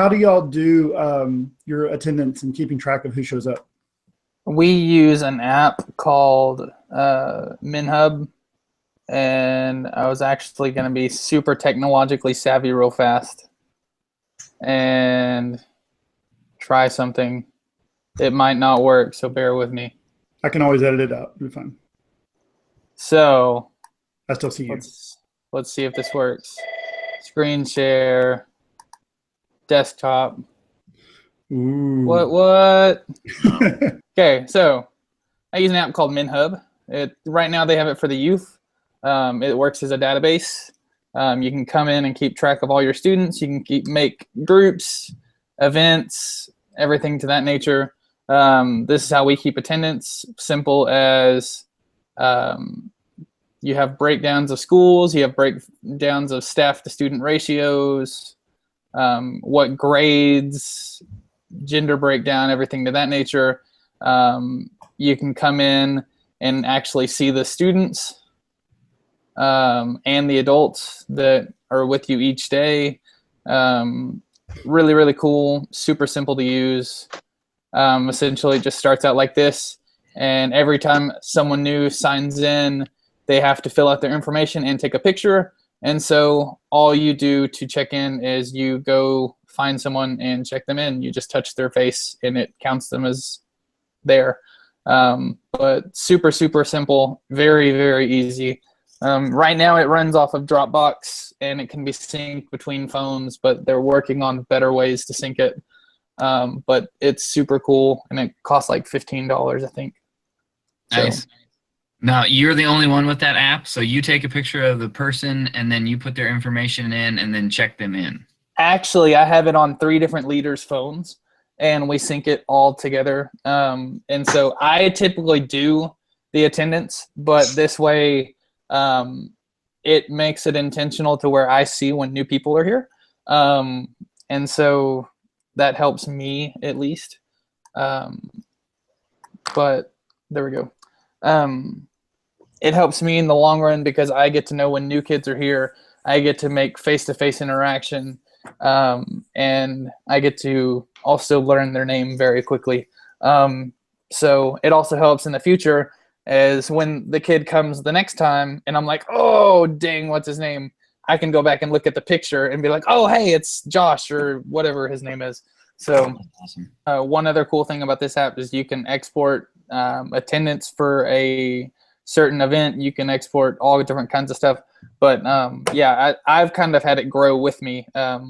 how do y'all do your attendance and keeping track of who shows up? We use an app called MinHub, and I was actually going to be super technologically savvy real fast and try something. It might not work, so bear with me. I can always edit it out. It'll be fine. So I still see you. Let's see if this works. Screen share, desktop. Ooh. What? Okay, so I use an app called MinHub. Right now they have it for the youth. It works as a database. You can come in and keep track of all your students. You can make groups, events, everything to that nature. This is how we keep attendance. Simple as you have breakdowns of schools, you have breakdowns of staff to student ratios, what grades, gender breakdown, everything to that nature. You can come in and actually see the students and the adults that are with you each day. Really, really cool, super simple to use. Essentially, it just starts out like this, and every time someone new signs in, they have to fill out their information and take a picture. And so all you do to check in is you go find someone and check them in. You just touch their face and it counts them as there. But super, super simple, very, very easy. Right now it runs off of Dropbox and it can be synced between phones, but they're working on better ways to sync it. But it's super cool and it costs like $15, I think. Nice. So, now, you're the only one with that app, so you take a picture of the person and then you put their information in and then check them in. Actually, I have it on 3 different leaders' phones, and we sync it all together. And so I typically do the attendance, but this way it makes it intentional to where I see when new people are here. And so that helps me at least. But there we go. It helps me in the long run because I get to know when new kids are here. I get to make face-to-face interaction, and I get to also learn their name very quickly. So it also helps in the future as when the kid comes the next time and I'm like, oh, dang, what's his name? I can go back and look at the picture and be like, oh, hey, it's Josh or whatever his name is. So one other cool thing about this app is you can export attendance for a certain event. You can export all different kinds of stuff. But yeah, I've kind of had it grow with me.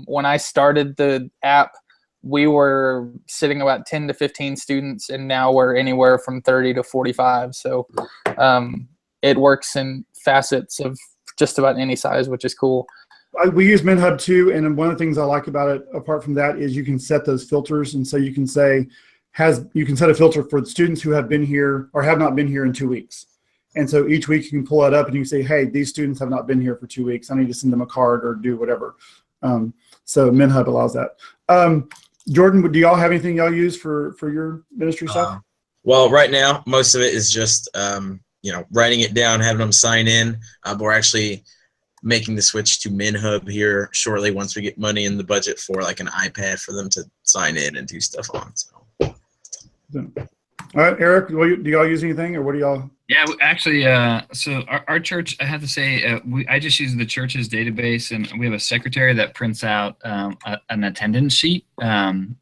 When I started the app, we were sitting about 10 to 15 students, and now we're anywhere from 30 to 45. So it works in facets of just about any size, which is cool. We use MinHub too, and one of the things I like about it, apart from that, is you can set those filters, and so you can say, you can set a filter for the students who have been here or have not been here in 2 weeks. And so each week you can pull that up and you can say, hey, these students have not been here for 2 weeks. I need to send them a card or do whatever. So MinHub allows that. Jordan, do y'all have anything y'all use for your ministry stuff? Well, right now, most of it is just, writing it down, having them sign in. But we're actually making the switch to MinHub here shortly once we get money in the budget for like an iPad for them to sign in and do stuff on. So. All right, Eric, do y'all use anything, or what do y'all? Yeah, actually, so our church, I have to say, I just use the church's database, and we have a secretary that prints out an attendance sheet, and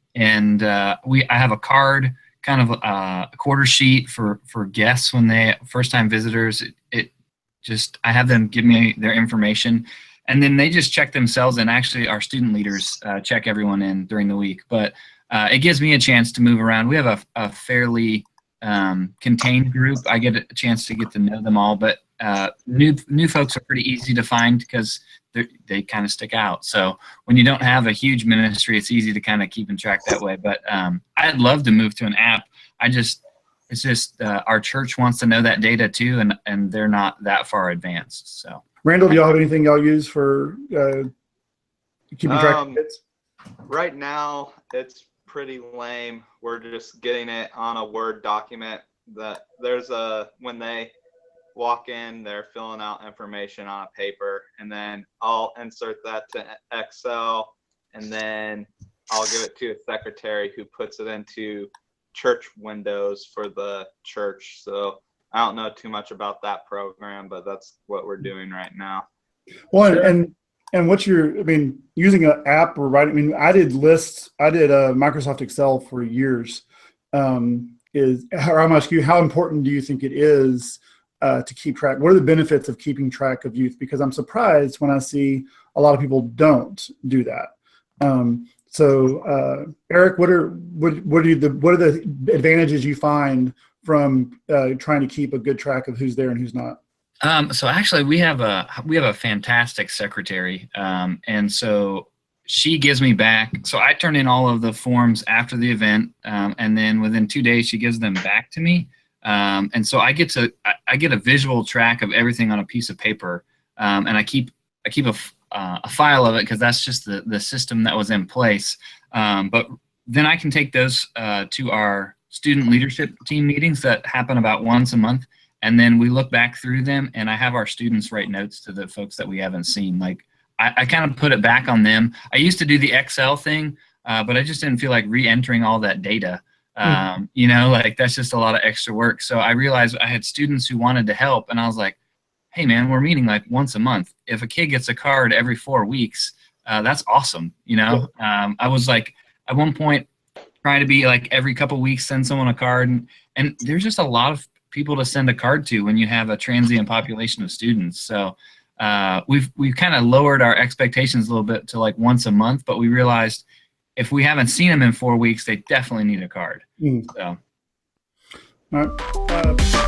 I have a card, kind of a quarter sheet for guests when they first-time visitors. I have them give me their information, and then they just check themselves, and actually our student leaders check everyone in during the week. But it gives me a chance to move around. We have a fairly contained group. I get a chance to get to know them all, but new folks are pretty easy to find because they kind of stick out. So when you don't have a huge ministry, it's easy to kind of keep in track that way. But I'd love to move to an app. It's just our church wants to know that data too, and they're not that far advanced. So Randall, do y'all have anything y'all use for keeping track of kids? Right now, it's pretty lame. We're just getting it on a Word document. That when they walk in, they're filling out information on a paper, and then I'll insert that to Excel, and then I'll give it to a secretary who puts it into church windows for the church. So I don't know too much about that program, but that's what we're doing right now. Well, and what's your, I mean, using an app or writing, I mean, I did lists, I did Microsoft Excel for years. I'm going to ask you, how important do you think it is to keep track? What are the benefits of keeping track of youth? Because I'm surprised when I see a lot of people don't do that. Eric, what are the advantages you find from trying to keep a good track of who's there and who's not? So actually, we have a fantastic secretary, and so she gives me back. So I turn in all of the forms after the event, and then within 2 days, she gives them back to me. And so I get a visual track of everything on a piece of paper, and I keep a file of it because that's just the system that was in place. But then I can take those to our student leadership team meetings that happen about once a month. And then we look back through them, and I have our students write notes to the folks that we haven't seen. Like I kind of put it back on them. I used to do the Excel thing, but I just didn't feel like re-entering all that data. You know, like that's just a lot of extra work. So I realized I had students who wanted to help, and I was like, hey man, we're meeting like once a month. If a kid gets a card every 4 weeks, that's awesome. You know, I was like at one point trying to be like every couple of weeks send someone a card, and there's just a lot of people to send a card to when you have a transient population of students. So we've kind of lowered our expectations a little bit to like once a month, but we realized if we haven't seen them in 4 weeks, they definitely need a card. So. All right.